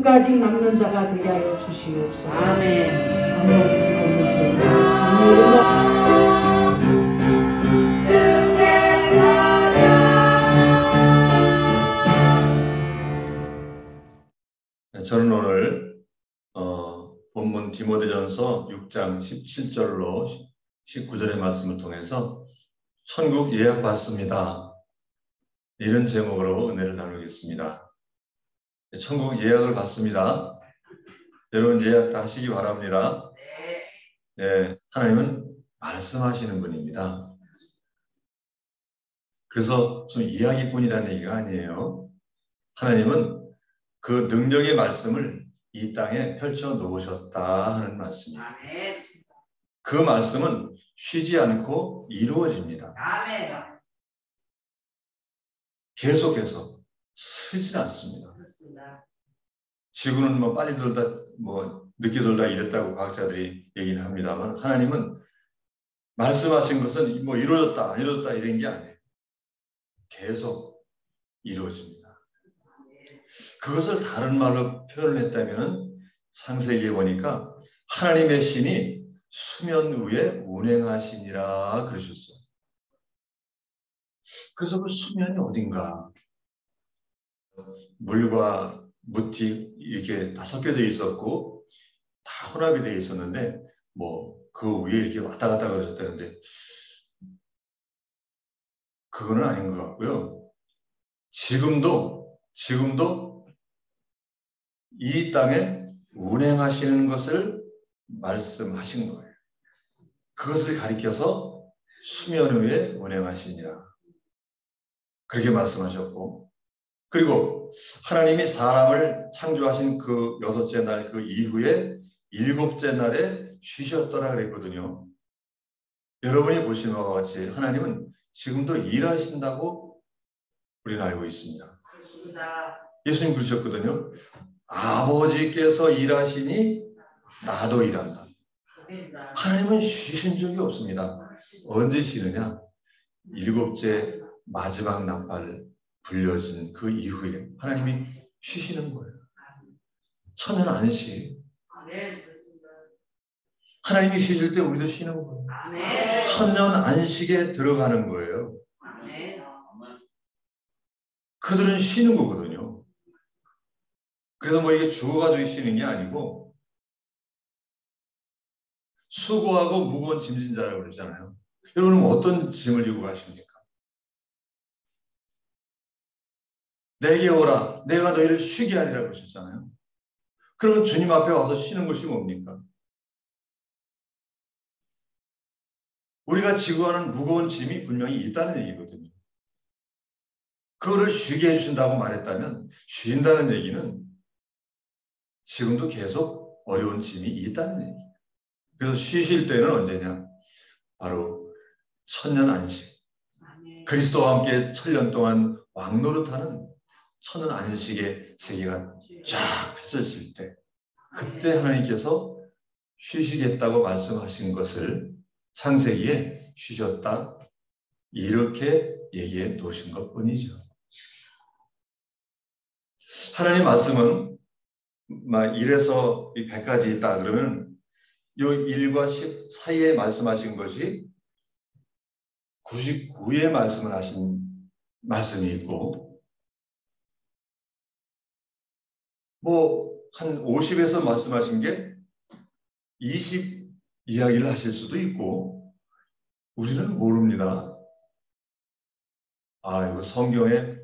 끝까지 남는 자가 되게 하여 주시옵소서. 아멘. 저는 오늘 본문 디모데전서 6장 17절로 19절의 말씀을 통해서 천국 예약 받습니다. 이런 제목으로 은혜를 나누겠습니다. 천국 예약을 받습니다. 여러분 예약 다 하시기 바랍니다. 네, 하나님은 말씀하시는 분입니다. 그래서 무슨 이야기꾼이라는 얘기가 아니에요. 하나님은 그 능력의 말씀을 이 땅에 펼쳐 놓으셨다 하는 말씀이에요. 그 말씀은 쉬지 않고 이루어집니다. 계속해서 쉬지 않습니다. 지구는 뭐 빨리 돌다 뭐 늦게 돌다 이랬다고 과학자들이 얘기는 합니다만 하나님은 말씀하신 것은 뭐 이루어졌다 안 이루어졌다 이런 게 아니에요. 계속 이루어집니다. 그것을 다른 말로 표현을 했다면 창세기에 보니까 하나님의 신이 수면 위에 운행하시니라 그러셨어요. 그래서 그 수면이 어딘가 물과 무티 이렇게 다 섞여져 있었고 다 혼합이 되어 있었는데 뭐 그 위에 이렇게 왔다 갔다 그러셨다는데 그거는 아닌 것 같고요. 지금도 이 땅에 운행하시는 것을 말씀하신 거예요. 그것을 가리켜서 수면 위에 운행하시니라 그렇게 말씀하셨고 그리고 하나님이 사람을 창조하신 그 6째 날 그 이후에 7째 날에 쉬셨더라 그랬거든요. 여러분이 보시는 바와 같이 하나님은 지금도 일하신다고 우리는 알고 있습니다. 예수님 그러셨거든요. 아버지께서 일하시니 나도 일한다. 하나님은 쉬신 적이 없습니다. 언제 쉬느냐? 7째 마지막 나팔 불려진 그 이후에 하나님이 쉬시는 거예요. 천년 안식. 하나님이 쉬실 때 우리도 쉬는 거예요. 천년 안식에 들어가는 거예요. 그들은 쉬는 거거든요. 그래서 뭐 이게 죽어가지고 쉬는 게 아니고 수고하고 무거운 짐진 자라고 그러잖아요. 여러분은 어떤 짐을 지고 가십니까? 내게 오라 내가 너희를 쉬게 하리라 그러셨잖아요. 그러면 주님 앞에 와서 쉬는 것이 뭡니까? 우리가 지고 가는 무거운 짐이 분명히 있다는 얘기거든요. 그거를 쉬게 해주신다고 말했다면 쉰다는 얘기는 지금도 계속 어려운 짐이 있다는 얘기예요. 그래서 쉬실 때는 언제냐? 바로 천년 안식. 그리스도와 함께 천년 동안 왕노릇하는 천년 안식의 세계가 쫙 펼쳐질 때 그때 하나님께서 쉬시겠다고 말씀하신 것을 창세기에 쉬셨다 이렇게 얘기해 놓으신 것뿐이죠. 하나님 말씀은 1에서 100까지 있다 그러면 이 1과 10 사이에 말씀하신 것이 99의 말씀을 하신 말씀이 있고 뭐 한 50에서 말씀하신 게 20 이야기를 하실 수도 있고 우리는 모릅니다. 이거 성경에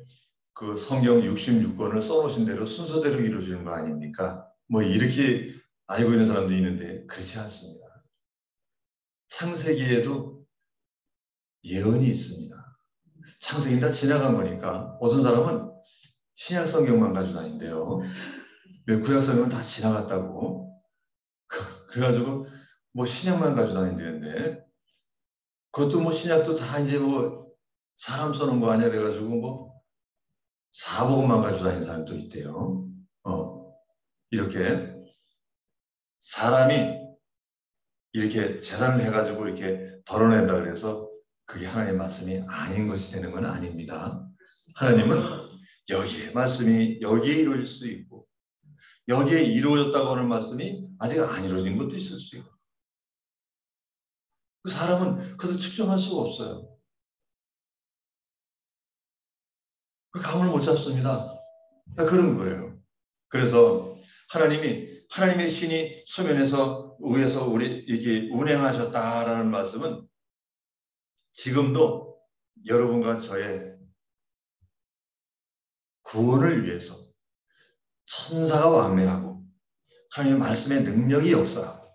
그 성경 66권을 써놓으신 대로 순서대로 이루어지는 거 아닙니까? 뭐 이렇게 알고 있는 사람도 있는데 그렇지 않습니다. 창세기에도 예언이 있습니다. 창세기는 다 지나간 거니까 어떤 사람은 신약 성경만 가지고 다닌대요. 왜 구약 성경은 다 지나갔다고. 그래가지고 뭐 신약만 가지고 다닌다는데 그것도 뭐 신약도 다 이제 뭐 사람 써놓은 거 아니야 그래가지고 뭐 사복음만 가지고 다니는 사람도 있대요. 이렇게 사람이 이렇게 재단을 해가지고 이렇게 덜어낸다 그래서 그게 하나님의 말씀이 아닌 것이 되는 건 아닙니다. 하나님은 여기에 말씀이 여기에 이루어질 수도 있고 여기에 이루어졌다고 하는 말씀이 아직 안 이루어진 것도 있을 수 있고. 그 사람은 그것을 측정할 수가 없어요. 그 감을 못 잡습니다. 그런 거예요. 그래서 하나님의 신이 수면에서 위에서 우리 이렇게 운행하셨다라는 말씀은 지금도 여러분과 저의 구원을 위해서 천사가 왕래하고 하나님의 말씀의 능력이 역사하고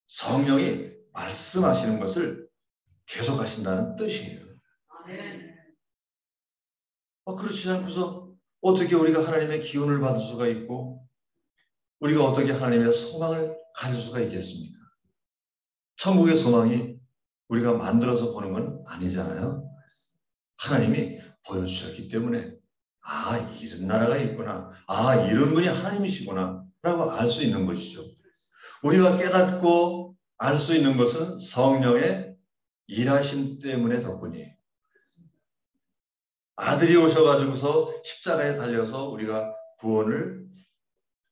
성령이 말씀하시는 것을 계속하신다는 뜻이에요. 그렇지 않고서 어떻게 우리가 하나님의 기운을 받을 수가 있고 우리가 어떻게 하나님의 소망을 가질 수가 있겠습니까? 천국의 소망이 우리가 만들어서 보는 건 아니잖아요. 하나님이 보여주셨기 때문에 이런 나라가 있구나. 이런 분이 하나님이시구나 라고 알 수 있는 것이죠. 우리가 깨닫고 알 수 있는 것은 성령의 일하심 때문에 덕분이에요. 아들이 오셔가지고서 십자가에 달려서 우리가 구원을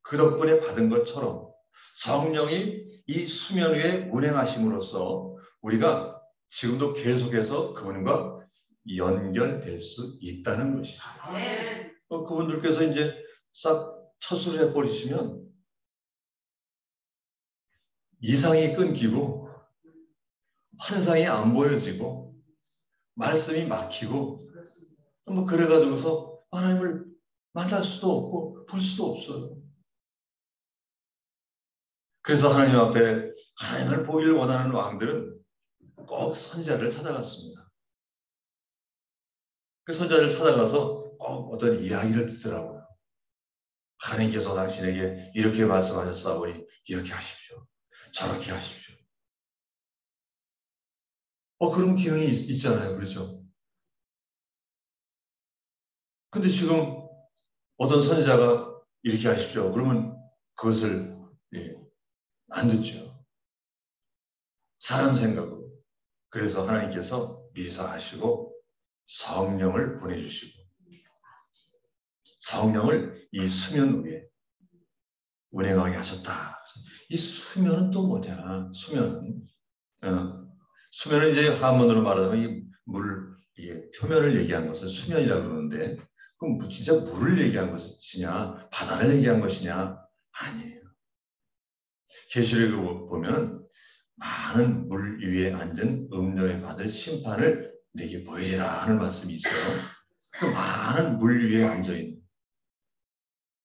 그 덕분에 받은 것처럼 성령이 이 수면 위에 운행하심으로써 우리가 지금도 계속해서 그분과 연결될 수 있다는 것이죠. 그분들께서 이제 싹 처수를 해버리시면 이상이 끊기고 환상이 안 보여지고 말씀이 막히고 그래가지고서 하나님을 만날 수도 없고 볼 수도 없어요. 그래서 하나님 앞에 하나님을 보기를 원하는 왕들은 꼭 선지자를 찾아갔습니다. 그 선지자를 찾아가서 꼭 어떤 이야기를 듣더라고요. 하나님께서 당신에게 이렇게 말씀하셨사오니 이렇게 하십시오. 저렇게 하십시오. 그런 기능이 있잖아요. 그렇죠? 근데 지금 어떤 선지자가 이렇게 하십시오. 그러면 그것을 안 듣죠. 사람 생각으로. 그래서 하나님께서 미사하시고 성령을 보내주시고 성령을 이 수면 위에 운행하게 하셨다. 이 수면은 또 뭐냐? 수면은 이제 한문으로 말하자면 이 이게 표면을 얘기한 것을 수면이라고 그러는데 그럼 진짜 물을 얘기한 것이냐? 바다를 얘기한 것이냐? 아니에요. 계시록을 보면 많은 물 위에 앉은 음녀에 받을 심판을 내게 보이리라 하는 말씀이 있어요. 그 많은 물 위에 앉아있는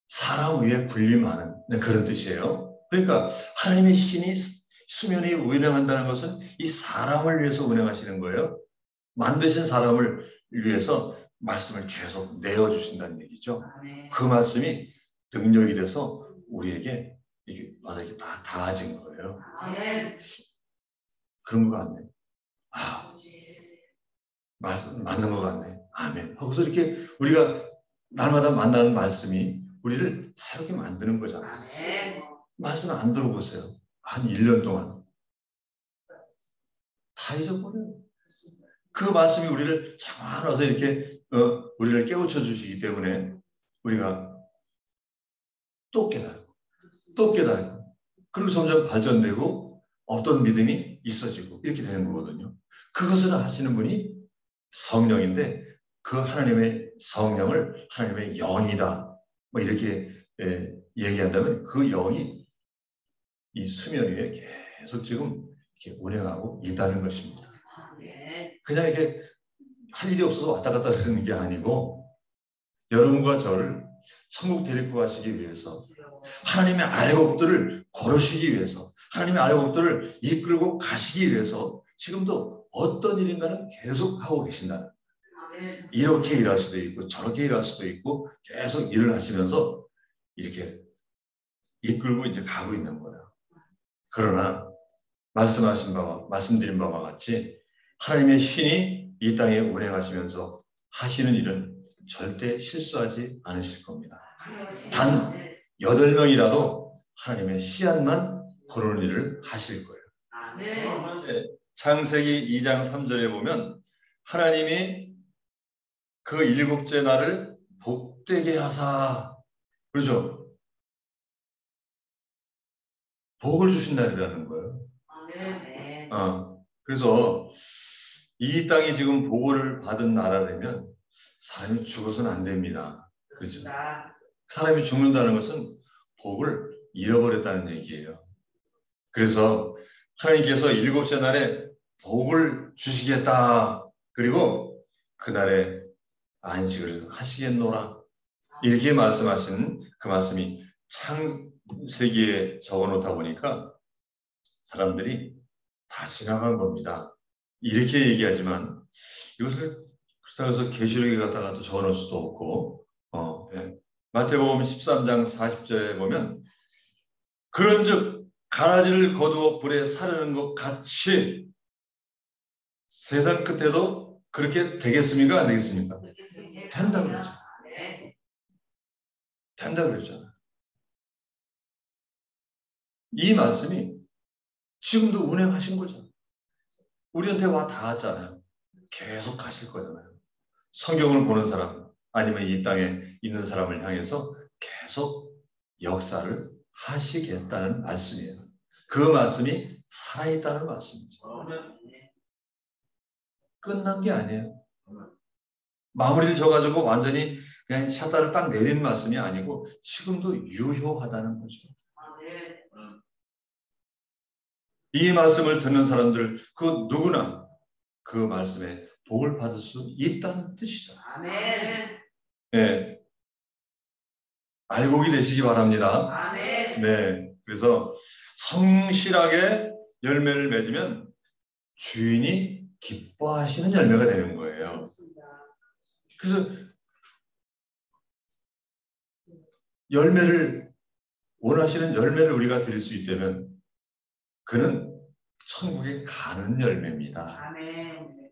사람 위에 군림하는 그런 뜻이에요. 그러니까 하나님의 신이 수면에 운행한다는 것은 이 사람을 위해서 운행하시는 거예요. 만드신 사람을 위해서 말씀을 계속 내어주신다는 얘기죠. 그 말씀이 능력이 돼서 우리에게 이게 와서 이렇게 다 닿아진 거예요. 그런 것 같네. 맞는 것 같네. 아멘. 하고서 이렇게 우리가 날마다 만나는 말씀이 우리를 새롭게 만드는 거잖아요. 말씀 안 들어보세요. 한 1년 동안. 다 잊어버려요. 그 말씀이 우리를 참아서 이렇게 우리를 깨우쳐 주시기 때문에 우리가 또 깨달고 그리고 점점 발전되고 어떤 믿음이 있어지고 이렇게 되는 거거든요. 그것을 하시는 분이 성령인데 그 하나님의 성령을 하나님의 영이다. 이렇게 얘기한다면 그 영이 이 수면 위에 계속 지금 이렇게 운행하고 있다는 것입니다. 그냥 이렇게 할 일이 없어서 왔다 갔다 하는 게 아니고 여러분과 저를 천국 데리고 가시기 위해서 하나님의 알곡들을 고르시기 위해서 하나님의 알곡들을 이끌고 가시기 위해서 지금도 어떤 일인가는 계속 하고 계신다는 이렇게 일할 수도 있고 저렇게 일할 수도 있고 계속 일을 하시면서 이렇게 이끌고 이제 가고 있는 거예요. 그러나 말씀드린 바와 같이 하나님의 신이 이 땅에 운행하시면서 하시는 일은 절대 실수하지 않으실 겁니다. 단 8명이라도 하나님의 씨앗만 고르는 일을 하실 거예요. 창세기 2장 3절에 보면 하나님이 그 7째 날을 복되게 하사 그렇죠? 복을 주신 날이라는 거예요. 아멘. 그래서 이 땅이 지금 복을 받은 나라라면 사람이 죽어서는 안 됩니다. 그죠? 사람이 죽는다는 것은 복을 잃어버렸다는 얘기예요. 그래서 하나님께서 일곱째 날에 복을 주시겠다. 그리고 그날에 안식을 하시겠노라. 이렇게 말씀하신 그 말씀이 창세기에 적어놓다 보니까 사람들이 다 지나간 겁니다. 이렇게 얘기하지만 이것을 그렇다고 해서 계시록에 갖다가 또 적어놓을 수도 없고 네. 마태복음 13장 40절에 보면 그런즉 가라지를 거두어 불에 사르는 것 같이 세상 끝에도 그렇게 되겠습니까? 안 되겠습니까? 된다 그러죠. 된다 그랬잖아요. 이 말씀이 지금도 운행하신 거죠. 우리한테 와 닿았잖아요. 계속 가실 거잖아요. 성경을 보는 사람 아니면 이 땅에 있는 사람을 향해서 계속 역사를 하시겠다는 말씀이에요. 그 말씀이 살아있다는 말씀이죠. 끝난 게 아니에요. 마무리를 져가지고 완전히 그냥 샷다를 딱 내리는 말씀이 아니고 지금도 유효하다는 거죠. 이 말씀을 듣는 사람들 그 누구나 그 말씀에 복을 받을 수 있다는 뜻이죠. 아멘. 네. 알곡이 되시기 바랍니다. 아멘. 네. 그래서 성실하게 열매를 맺으면 주인이 기뻐하시는 열매가 되는 거예요. 그래서 열매를 원하시는 열매를 우리가 드릴 수 있다면 그는 천국에 가는 열매입니다. 아멘.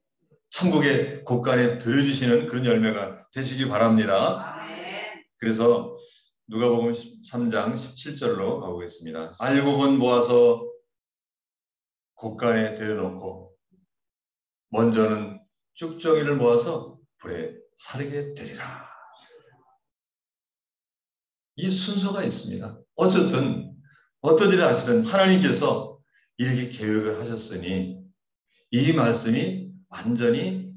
천국의 곳간에 들여주시는 그런 열매가 되시기 바랍니다. 아멘. 그래서 누가복음 3장 17절로 가보겠습니다. 알곡은 모아서 곳간에 들여놓고 먼저는 쭉정이를 모아서 불에 사르게 되리라. 이 순서가 있습니다. 어쨌든 어떤 일을 하시든 하나님께서 이렇게 계획을 하셨으니 이 말씀이 완전히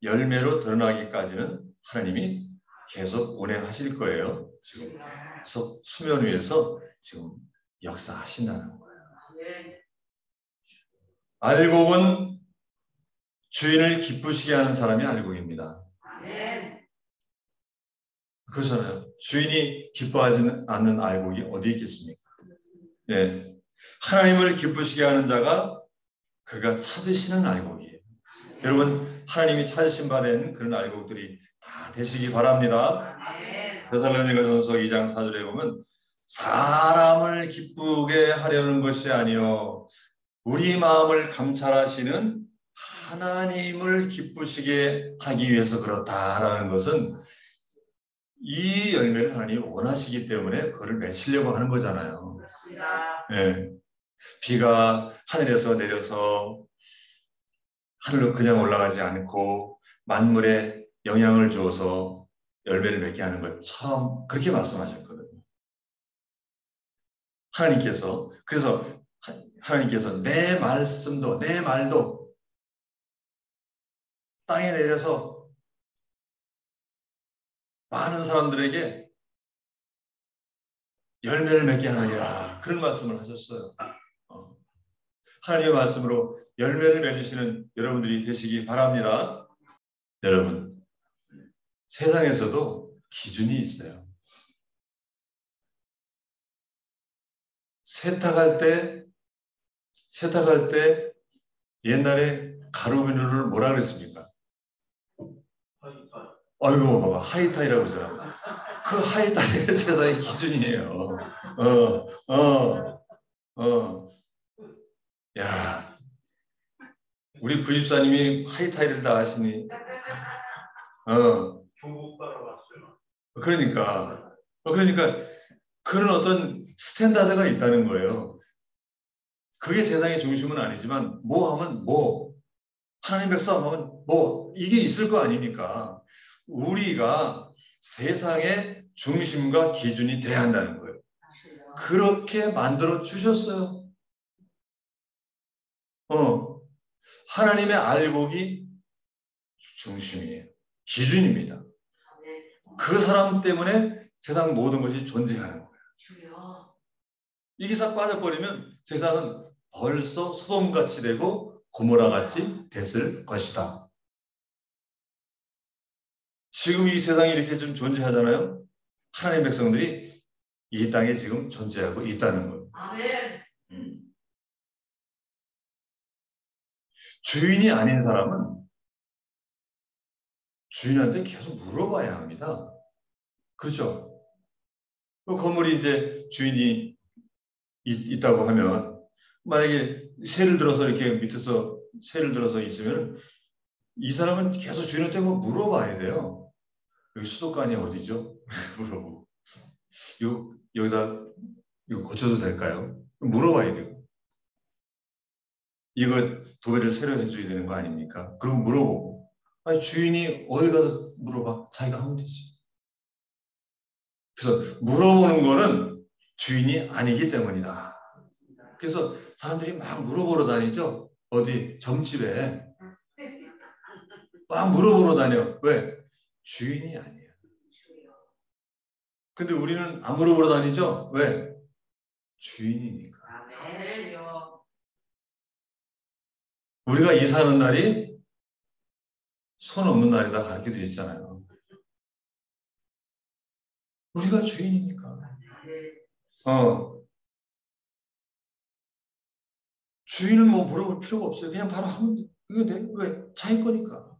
열매로 드러나기까지는 하나님이 계속 운행하실 거예요. 지금 계속 수면 위에서 지금 역사하신다는 거예요. 알곡은 주인을 기쁘시게 하는 사람이 알곡입니다. 그렇잖아요. 주인이 기뻐하지 않는 알곡이 어디 있겠습니까? 네, 하나님을 기쁘시게 하는 자가 그가 찾으시는 알곡이에요. 여러분 하나님이 찾으신 바 된 그런 알곡들이 다 되시기 바랍니다. 데살로니가전서 2장 4절에 보면 사람을 기쁘게 하려는 것이 아니요 우리 마음을 감찰하시는 하나님을 기쁘시게 하기 위해서 그렇다라는 것은 이 열매를 하나님이 원하시기 때문에 그걸 맺으려고 하는 거잖아요. 네. 비가 하늘에서 내려서 하늘로 그냥 올라가지 않고 만물에 영향을 주어서 열매를 맺게 하는 걸 처음 그렇게 말씀하셨거든요. 하나님께서 그래서 하나님께서 내 말씀도 내 말도 땅에 내려서 많은 사람들에게 열매를 맺게 하느니라 그런 말씀을 하셨어요. 하나님의 말씀으로 열매를 맺으시는 여러분들이 되시기 바랍니다. 여러분 세상에서도 기준이 있어요. 세탁할 때 옛날에 가루비누를 뭐라 그랬습니까? 아이고 봐봐 하이타이라고 그러잖아. 그 하이타이가 세상의 기준이에요. 야, 우리 구집사님이 하이타이를 다 하시니. 중국 따라왔어요. 그러니까 그런 어떤 스탠다드가 있다는 거예요. 그게 세상의 중심은 아니지만 뭐 하면 뭐 하나님 백성 하면 뭐 이게 있을 거 아닙니까? 우리가 세상의 중심과 기준이 돼야 한다는 거예요. 그렇게 만들어 주셨어요. 하나님의 알곡이 중심이에요. 기준입니다. 그 사람 때문에 세상 모든 것이 존재하는 거예요. 이 기사 빠져버리면 세상은 벌써 소돔같이 되고 고모라같이 됐을 것이다. 지금 이 세상이 이렇게 좀 존재하잖아요. 하나님의 백성들이 이 땅에 지금 존재하고 있다는 거예요. 아멘. 주인이 아닌 사람은 주인한테 계속 물어봐야 합니다. 그렇죠? 그 건물이 이제 주인이 있다고 하면 만약에 새를 들어서 이렇게 밑에서 새를 들어서 있으면 이 사람은 계속 주인한테 뭐 물어봐야 돼요. 여기 수도관이 어디죠? 물어보고 여기다 이거 고쳐도 될까요? 물어봐야 돼요. 이거 도배를 새로 해줘야 되는 거 아닙니까? 그리고 물어보고 아니 주인이 어디 가서 물어봐 자기가 하면 되지. 그래서 물어보는 거는 주인이 아니기 때문이다. 그래서 사람들이 막 물어보러 다니죠. 어디 점집에 막 물어보러 다녀. 왜? 주인이 아니에요. 근데 우리는 안 물어보러 다니죠. 왜? 주인이니까. 우리가 이사하는 날이 손 없는 날이다 가르쳐 드렸잖아요. 우리가 주인이니까. 주인은 뭐 물어볼 필요가 없어요. 그냥 바로 하면 돼. 이거 내 왜? 자기 거니까.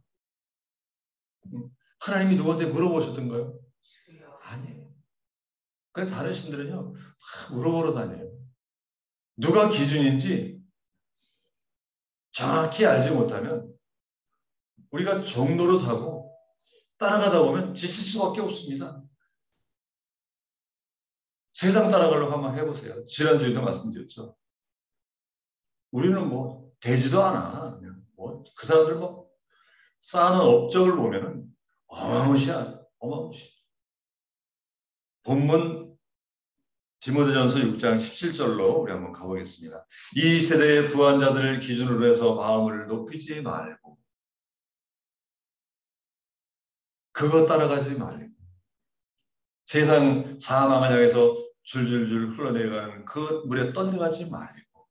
하나님이 누구한테 물어보셨던가요? 아니에요. 그래서 다른 신들은요 다 물어보러 다녀요. 누가 기준인지 정확히 알지 못하면 우리가 종로로 타고 따라가다 보면 지칠 수밖에 없습니다. 세상 따라가려고 한번 해보세요. 지난주에도 말씀드렸죠. 우리는 뭐 되지도 않아. 뭐 그 사람들 뭐 쌓는 업적을 보면은 어마무시한 어마무시. 본문 디모데전서 6장 17절로 우리 한번 가보겠습니다. 이 세대의 부한자들을 기준으로 해서 마음을 높이지 말고 그거 따라가지 말고 세상 사망을 향해서 줄줄줄 흘러내려가는 그 물에 떠내려가지 말고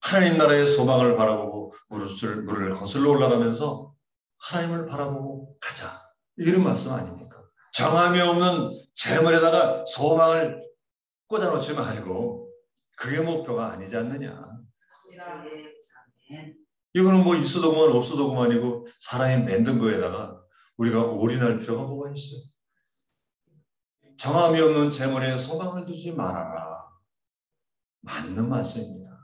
하나님 나라의 소망을 바라보고 물을 거슬러 올라가면서 하나님을 바라보고 가자. 이런 말씀 아닙니까? 정함이 없는 재물에다가 소망을 꽂아놓지 말고 그게 목표가 아니지 않느냐. 이거는 뭐 있어도 그만 없어도 그만이고 사람이 만든 거에다가 우리가 올인할 필요가 뭐가 있어요. 정함이 없는 재물에 소망을 두지 말아라. 맞는 말씀입니다.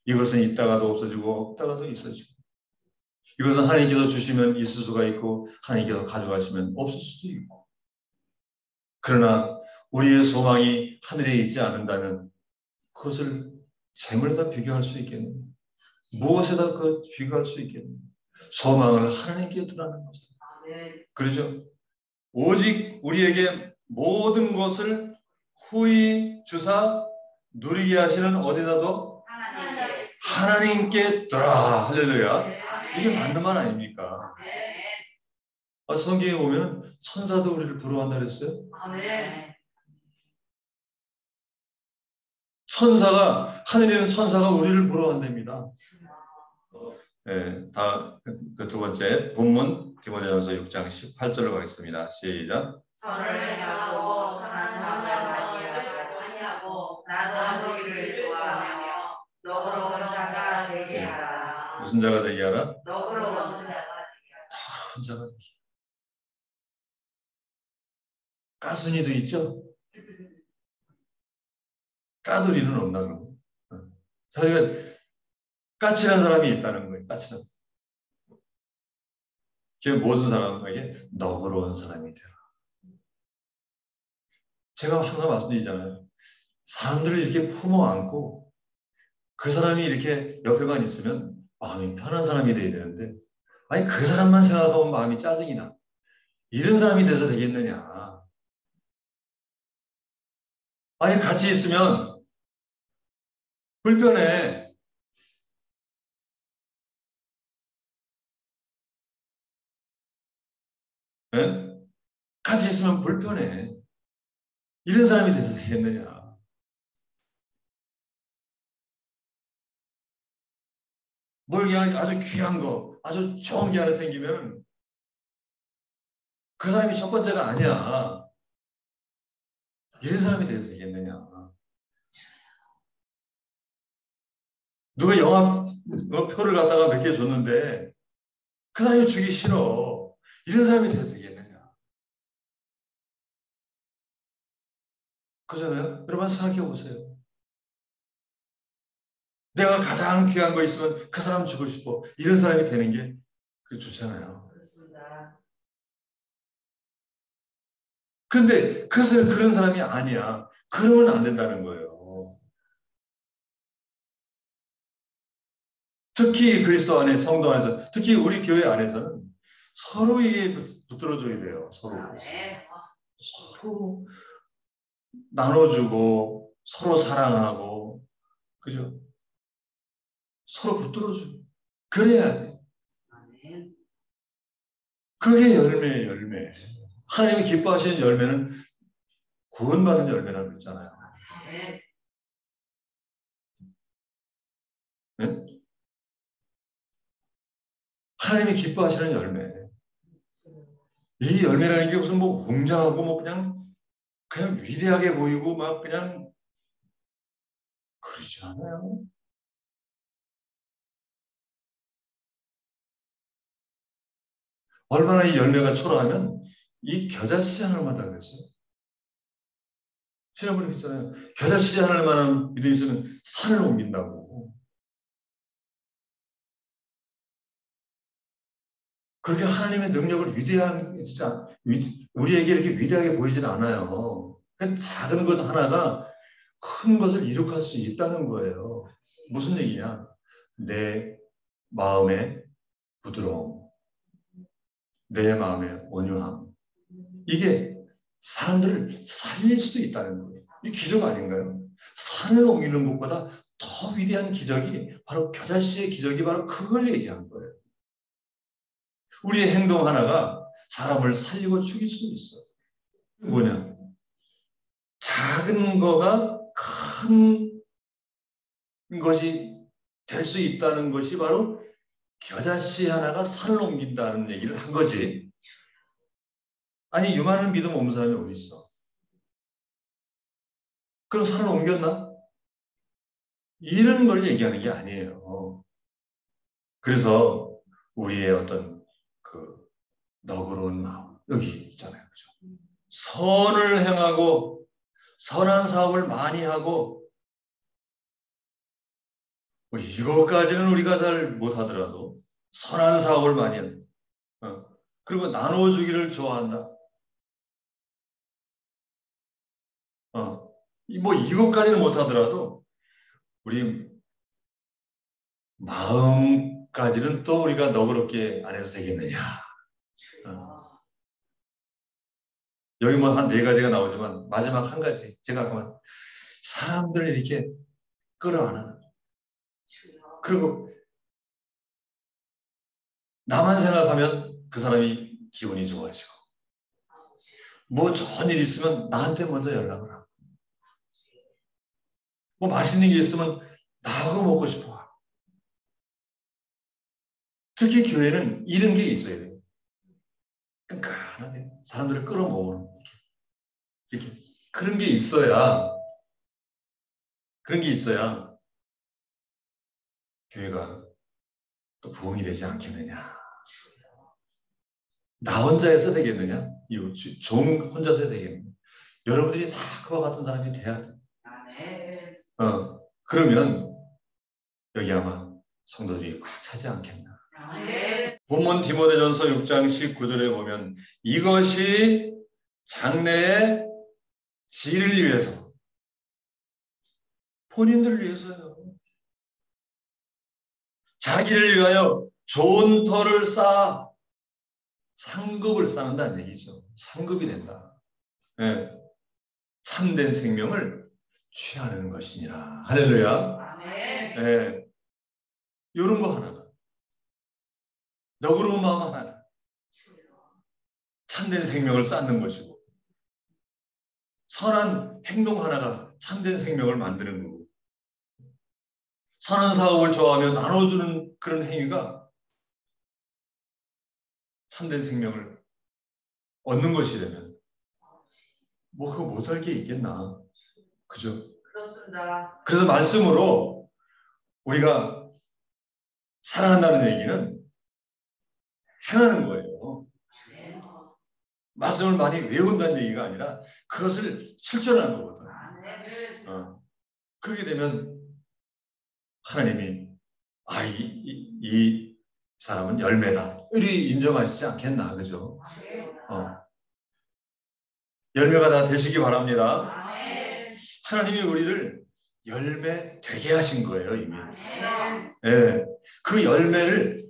이것은 있다가도 없어지고 없다가도 있어지고 이것은 하나님께서 주시면 있을 수가 있고 하나님께서 가져가시면 없을 수도 있고 그러나 우리의 소망이 하늘에 있지 않는다면 그것을 재물에다 비교할 수 있겠느냐? 무엇에다 그 비교할 수 있겠느냐? 소망을 하나님께 두라는 것입니다. 그렇죠? 오직 우리에게 모든 것을 후히 주사 누리게 하시는 어디다도 하나님께 두라. 할렐루야. 이게 맞는 말 아닙니까? 성경에 보면 천사도 우리를 부러워한다 그랬어요. 천사가 하늘에 있는 천사가 우리를 부러워한답니다. 네, 다 그 두 번째 본문 디모데전서 6장 18절로 가겠습니다. 시작. 선을 행하고 선한 말을 아니하고 나도 너희를 좋아하며 너그러운 자가 되게 하라. 무슨 자가 되게 하라? 너그러운 자가 되게 하라. 너그러운 자가 되게. 까순이도 있죠? 까돌이는 없나 그러면? 자기가 까칠한 사람이 있다는 거예요. 까칠한. 그 모든 사람에게 너그러운 사람이 되라. 제가 항상 말씀드리잖아요. 사람들을 이렇게 품어 안고 그 사람이 이렇게 옆에만 있으면 마음이 편한 사람이 돼야 되는데 아니 그 사람만 생각하면 마음이 짜증이 나. 이런 사람이 돼서 되겠느냐. 아니, 같이 있으면 불편해. 예? 같이 있으면 불편해. 이런 사람이 돼서 되겠느냐. 뭐 그냥 아주 귀한 거, 아주 좋은 게 하나 생기면 그 사람이 첫 번째가 아니야. 이런 사람이 돼서 되겠느냐. 누가 영화 표를 갖다가 몇 개 줬는데 그 사람이 주기 싫어. 이런 사람이 돼서 되겠느냐. 그잖아요. 여러분 생각해 보세요. 내가 가장 귀한 거 있으면 그 사람 주고 싶어. 이런 사람이 되는 게 그 좋잖아요. 그렇습니다. 근데 그런 사람이 아니야. 그러면 안 된다는 거예요. 특히 그리스도 안에 성도 안에서, 특히 우리 교회 안에서는 서로에게 붙들어줘야 돼요. 서로 나눠주고 서로 사랑하고, 그죠? 서로 붙들어주고 그래야 돼. 그게 열매예요. 열매. 하나님이 기뻐하시는 열매는 구원받는 열매라고 했잖아요. 네? 하나님이 기뻐하시는 열매. 이 열매라는 게 무슨 뭐 웅장하고 뭐 그냥 위대하게 보이고 막 그냥 그러지 않아요. 얼마나 이 열매가 초라하면 이 겨자씨 하나만 다 그랬어요. 지난번에 했잖아요. 겨자씨 하나만한 믿음이 있으면 산을 옮긴다고. 그렇게 하나님의 능력을 위대한, 진짜, 우리에게 이렇게 위대하게 보이진 않아요. 작은 것 하나가 큰 것을 이룩할 수 있다는 거예요. 무슨 얘기냐? 내 마음의 부드러움, 내 마음의 온유함. 이게 사람들을 살릴 수도 있다는 거예요. 이 기적 아닌가요? 산을 옮기는 것보다 더 위대한 기적이 바로 겨자씨의 기적이 바로 그걸 얘기한 거예요. 우리의 행동 하나가 사람을 살리고 죽일 수도 있어요. 뭐냐? 작은 거가 큰 것이 될 수 있다는 것이 바로 겨자씨 하나가 산을 옮긴다는 얘기를 한 거지. 아니, 요만한 믿음 없는 사람이 어디 있어? 그럼 산을 옮겼나? 이런 걸 얘기하는 게 아니에요. 그래서 우리의 어떤 그 너그러운 마음, 여기 있잖아요. 그죠? 선을 행하고 선한 사업을 많이 하고 뭐 이것까지는 우리가 잘 못하더라도 선한 사업을 많이 한다. 그리고 나눠주기를 좋아한다. 뭐 이것까지는 못하더라도 우리 마음까지는 또 우리가 너그럽게 안 해도 되겠느냐. 여기 뭐 한 4가지가 나오지만 마지막 한 가지 제가 아까 사람들을 이렇게 끌어안아. 그리고 나만 생각하면 그 사람이 기분이 좋아지고 뭐 좋은 일 있으면 나한테 먼저 연락을 하고 뭐 맛있는 게 있으면 나하고 먹고 싶어. 특히 교회는 이런 게 있어야 돼요. 끈끈하게 사람들을 끌어모으는 이렇게 그런 게 있어야 교회가 또 부흥이 되지 않겠느냐. 나 혼자 해서 되겠느냐? 종 혼자 해서 되겠느냐? 여러분들이 다 그와 같은 사람이 돼야 돼. 그러면 여기 아마 성도들이 꽉 차지 않겠나. 본문 디모데전서 6장 19절에 보면 이것이 장래의 지를 위해서 본인들을 위해서요. 자기를 위하여 좋은 터를 쌓아 상급을 쌓는다는 얘기죠. 상급이 된다. 예. 참된 생명을 취하는 것이니라. 할렐루야. 예. 이런 거 하나가. 너그러운 마음 하나가 참된 생명을 쌓는 것이고, 선한 행동 하나가 참된 생명을 만드는 거고, 선한 사업을 좋아하며 나눠주는 그런 행위가 참된 생명을 얻는 것이라면 뭐 그거 못할 게 있겠나. 그죠? 그렇습니다. 그래서 말씀으로 우리가 사랑한다는 얘기는 행하는 거예요. 말씀을 많이 외운다는 얘기가 아니라 그것을 실천하는 거거든. 그렇게 되면 하나님이 이 사람은 열매다 이리 인정하시지 않겠나. 그죠? 열매가 다 되시기 바랍니다. 하나님이 우리를 열매 되게 하신 거예요, 이미. 네. 그 열매를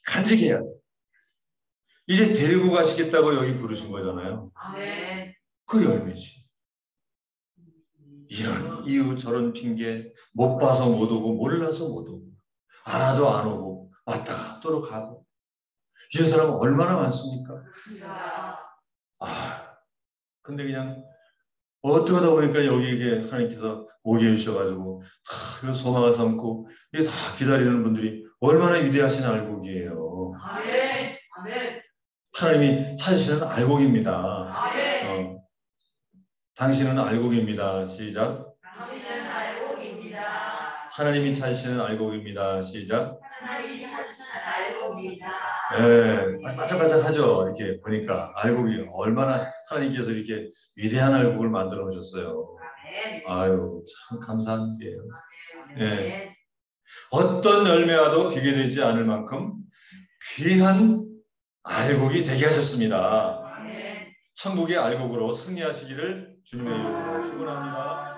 간직해야 돼요. 이제 데리고 가시겠다고 여기 부르신 거잖아요. 그 열매지. 이런 이유 저런 핑계, 못 봐서 못 오고 몰라서 못 오고 알아도 안 오고 왔다 갔도록 가고, 이런 사람은 얼마나 많습니까? 근데 그냥 어떻게 하다 보니까 여기에 하나님께서 오게 해주셔가지고 다 소망을 삼고 이게 다 기다리는 분들이 얼마나 위대하신 알곡이에요. 하나님이 찾으시는 알곡입니다. 당신은 알곡입니다. 시작. 당신은 알곡입니다. 하나님이 찾으시는 알곡입니다. 시작. 하나님이 찾으시는 알곡입니다. 네, 반짝반짝하죠. 이렇게 보니까 알곡이 얼마나 하나님께서 이렇게 위대한 알곡을 만들어 놓으셨어요. 아유, 참 감사한 일이에요. 네. 어떤 열매와도 비교되지 않을 만큼 귀한 알곡이 되게 하셨습니다. 천국의 알곡으로 승리하시기를 주님의 이름으로 축원합니다.